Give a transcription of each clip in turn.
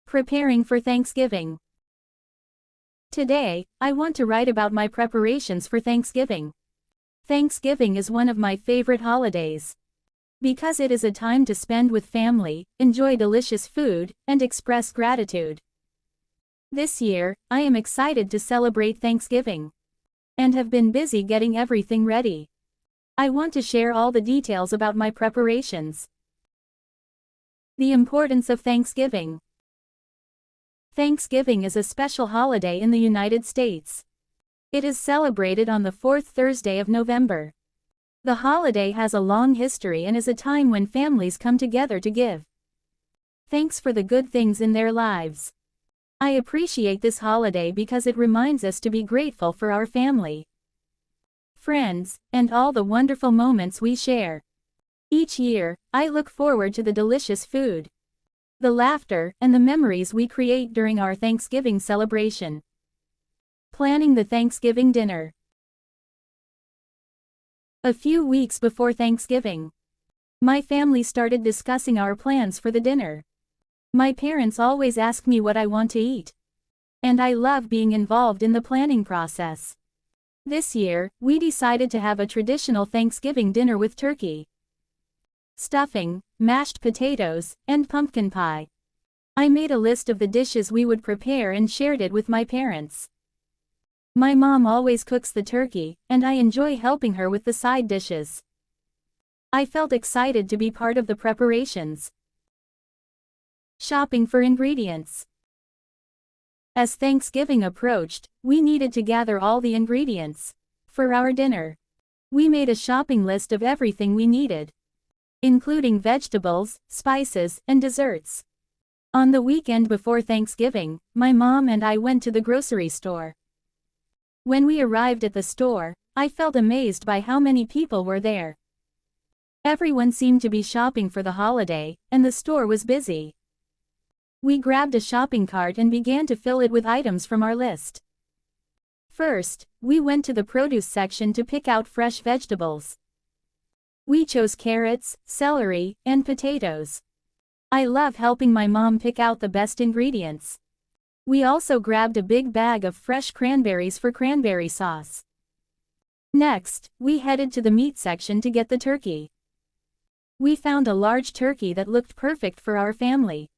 Preparing for Thanksgiving. Today, I want to write about my preparations for Thanksgiving. Thanksgiving is one of my favorite holidays. Because it is a time to spend with family, enjoy delicious food, and express gratitude. This year, I am excited to celebrate Thanksgiving. And have been busy getting everything ready. I want to share all the details about my preparations. The importance of Thanksgiving. Thanksgiving is a special holiday in the United States. It is celebrated on the fourth Thursday of November. The holiday has a long history and is a time when families come together to give thanks for the good things in their lives. I appreciate this holiday because it reminds us to be grateful for our family, friends, and all the wonderful moments we share. Each year, I look forward to the delicious food, the laughter, and the memories we create during our Thanksgiving celebration. Planning the Thanksgiving dinner. A few weeks before Thanksgiving, my family started discussing our plans for the dinner. My parents always ask me what I want to eat, and I love being involved in the planning process. This year, we decided to have a traditional Thanksgiving dinner with turkey, stuffing, mashed potatoes, and pumpkin pie. I made a list of the dishes we would prepare and shared it with my parents. My mom always cooks the turkey, and I enjoy helping her with the side dishes. I felt excited to be part of the preparations. Shopping for ingredients. As Thanksgiving approached, we needed to gather all the ingredients for our dinner. We made a shopping list of everything we needed, including vegetables, spices, and desserts. On the weekend before Thanksgiving, my mom and I went to the grocery store. When we arrived at the store, I felt amazed by how many people were there. Everyone seemed to be shopping for the holiday, and the store was busy. We grabbed a shopping cart and began to fill it with items from our list. First, we went to the produce section to pick out fresh vegetables. We chose carrots, celery, and potatoes. I love helping my mom pick out the best ingredients. We also grabbed a big bag of fresh cranberries for cranberry sauce. Next, we headed to the meat section to get the turkey. We found a large turkey that looked perfect for our family.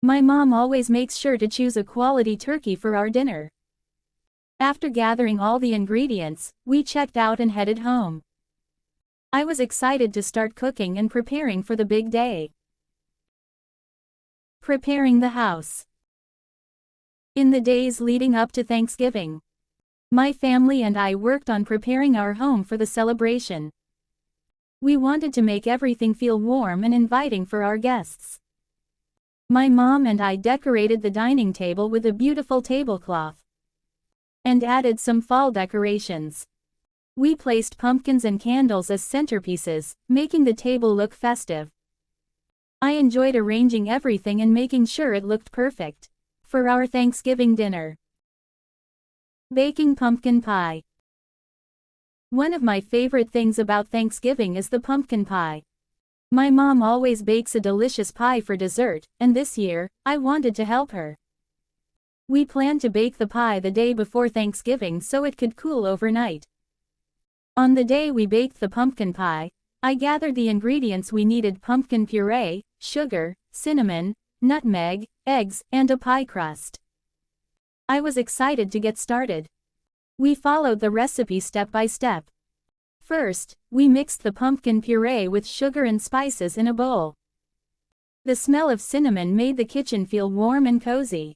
My mom always makes sure to choose a quality turkey for our dinner. After gathering all the ingredients, we checked out and headed home. I was excited to start cooking and preparing for the big day. Preparing the house. In the days leading up to Thanksgiving, my family and I worked on preparing our home for the celebration. We wanted to make everything feel warm and inviting for our guests. My mom and I decorated the dining table with a beautiful tablecloth and added some fall decorations. We placed pumpkins and candles as centerpieces, making the table look festive. I enjoyed arranging everything and making sure it looked perfect for our Thanksgiving dinner. Baking pumpkin pie. One of my favorite things about Thanksgiving is the pumpkin pie. My mom always bakes a delicious pie for dessert, and this year, I wanted to help her. We planned to bake the pie the day before Thanksgiving so it could cool overnight. On the day we baked the pumpkin pie, I gathered the ingredients we needed: pumpkin puree, sugar, cinnamon, nutmeg, eggs, and a pie crust. I was excited to get started. We followed the recipe step by step. First, we mixed the pumpkin puree with sugar and spices in a bowl. The smell of cinnamon made the kitchen feel warm and cozy.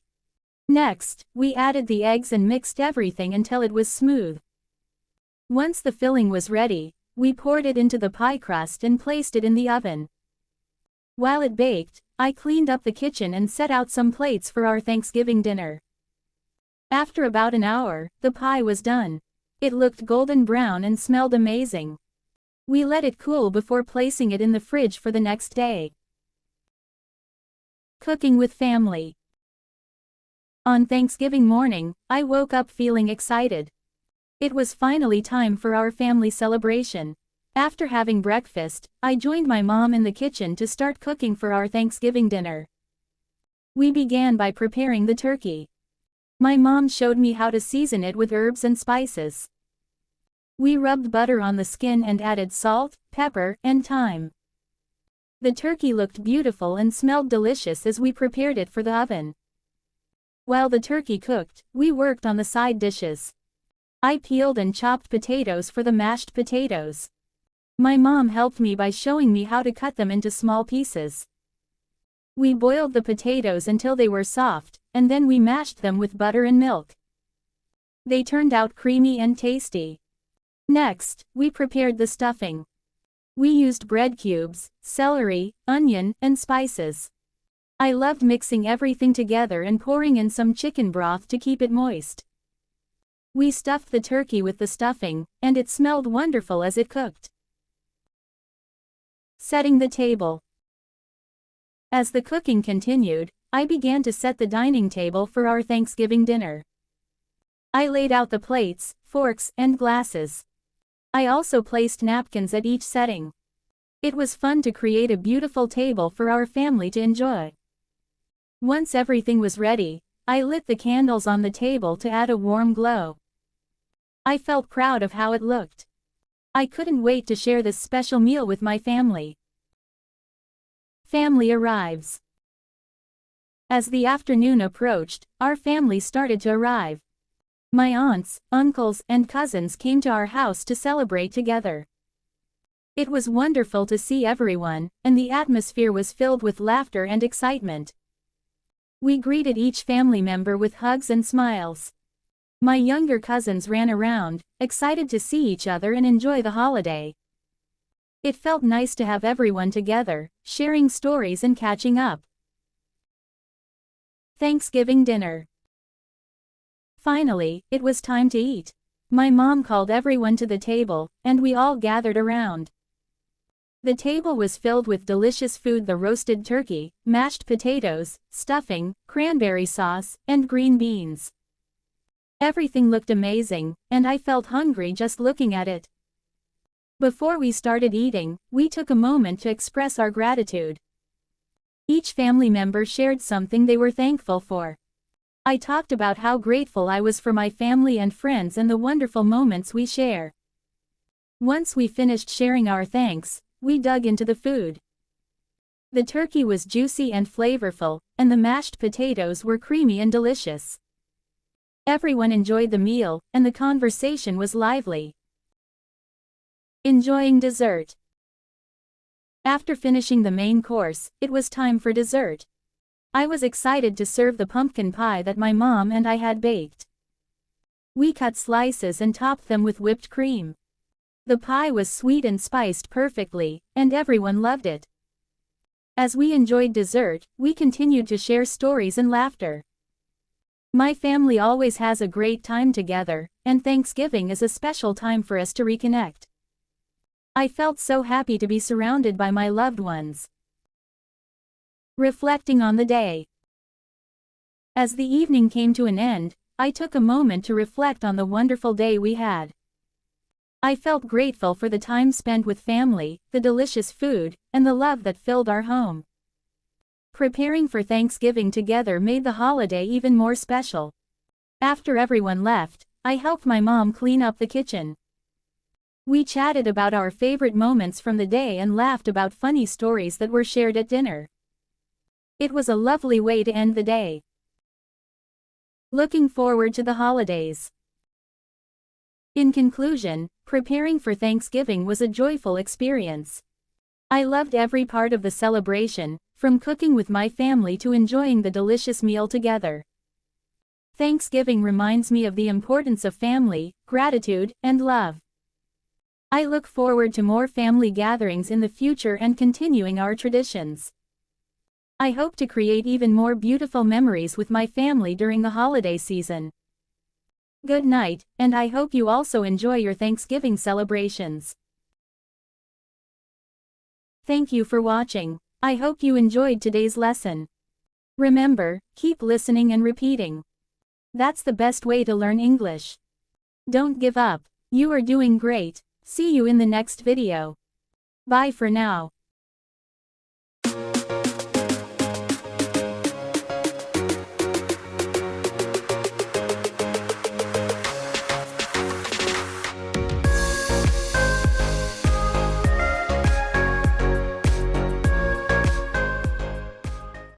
Next, we added the eggs and mixed everything until it was smooth. Once the filling was ready, we poured it into the pie crust and placed it in the oven. While it baked, I cleaned up the kitchen and set out some plates for our Thanksgiving dinner. After about an hour, the pie was done. It looked golden brown and smelled amazing. We let it cool before placing it in the fridge for the next day. Cooking with family. On Thanksgiving morning, I woke up feeling excited. It was finally time for our family celebration. After having breakfast, I joined my mom in the kitchen to start cooking for our Thanksgiving dinner. We began by preparing the turkey. My mom showed me how to season it with herbs and spices. We rubbed butter on the skin and added salt, pepper, and thyme. The turkey looked beautiful and smelled delicious as we prepared it for the oven. While the turkey cooked, we worked on the side dishes. I peeled and chopped potatoes for the mashed potatoes. My mom helped me by showing me how to cut them into small pieces. We boiled the potatoes until they were soft, and then we mashed them with butter and milk. They turned out creamy and tasty. Next, we prepared the stuffing. We used bread cubes, celery, onion, and spices. I loved mixing everything together and pouring in some chicken broth to keep it moist. We stuffed the turkey with the stuffing, and it smelled wonderful as it cooked. Setting the table. As the cooking continued, I began to set the dining table for our Thanksgiving dinner. I laid out the plates, forks, and glasses. I also placed napkins at each setting. It was fun to create a beautiful table for our family to enjoy. Once everything was ready, I lit the candles on the table to add a warm glow. I felt proud of how it looked. I couldn't wait to share this special meal with my family. Family arrives. As the afternoon approached, our family started to arrive. My aunts, uncles, and cousins came to our house to celebrate together. It was wonderful to see everyone, and the atmosphere was filled with laughter and excitement. We greeted each family member with hugs and smiles. My younger cousins ran around, excited to see each other and enjoy the holiday. It felt nice to have everyone together, sharing stories and catching up. Thanksgiving dinner. Finally, it was time to eat. My mom called everyone to the table, and we all gathered around. The table was filled with delicious food: the roasted turkey, mashed potatoes, stuffing, cranberry sauce, and green beans. Everything looked amazing, and I felt hungry just looking at it. Before we started eating, we took a moment to express our gratitude. Each family member shared something they were thankful for. I talked about how grateful I was for my family and friends and the wonderful moments we share. Once we finished sharing our thanks, we dug into the food. The turkey was juicy and flavorful, and the mashed potatoes were creamy and delicious. Everyone enjoyed the meal, and the conversation was lively. Enjoying dessert. After finishing the main course, it was time for dessert. I was excited to serve the pumpkin pie that my mom and I had baked. We cut slices and topped them with whipped cream. The pie was sweet and spiced perfectly, and everyone loved it. As we enjoyed dessert, we continued to share stories and laughter. My family always has a great time together, and Thanksgiving is a special time for us to reconnect. I felt so happy to be surrounded by my loved ones. Reflecting on the day. As the evening came to an end, I took a moment to reflect on the wonderful day we had. I felt grateful for the time spent with family, the delicious food, and the love that filled our home. Preparing for Thanksgiving together made the holiday even more special. After everyone left, I helped my mom clean up the kitchen. We chatted about our favorite moments from the day and laughed about funny stories that were shared at dinner. It was a lovely way to end the day. Looking forward to the holidays. In conclusion, preparing for Thanksgiving was a joyful experience. I loved every part of the celebration, from cooking with my family to enjoying the delicious meal together. Thanksgiving reminds me of the importance of family, gratitude, and love. I look forward to more family gatherings in the future and continuing our traditions. I hope to create even more beautiful memories with my family during the holiday season. Good night, and I hope you also enjoy your Thanksgiving celebrations. Thank you for watching. I hope you enjoyed today's lesson. Remember, keep listening and repeating. That's the best way to learn English. Don't give up. You are doing great. See you in the next video. Bye for now.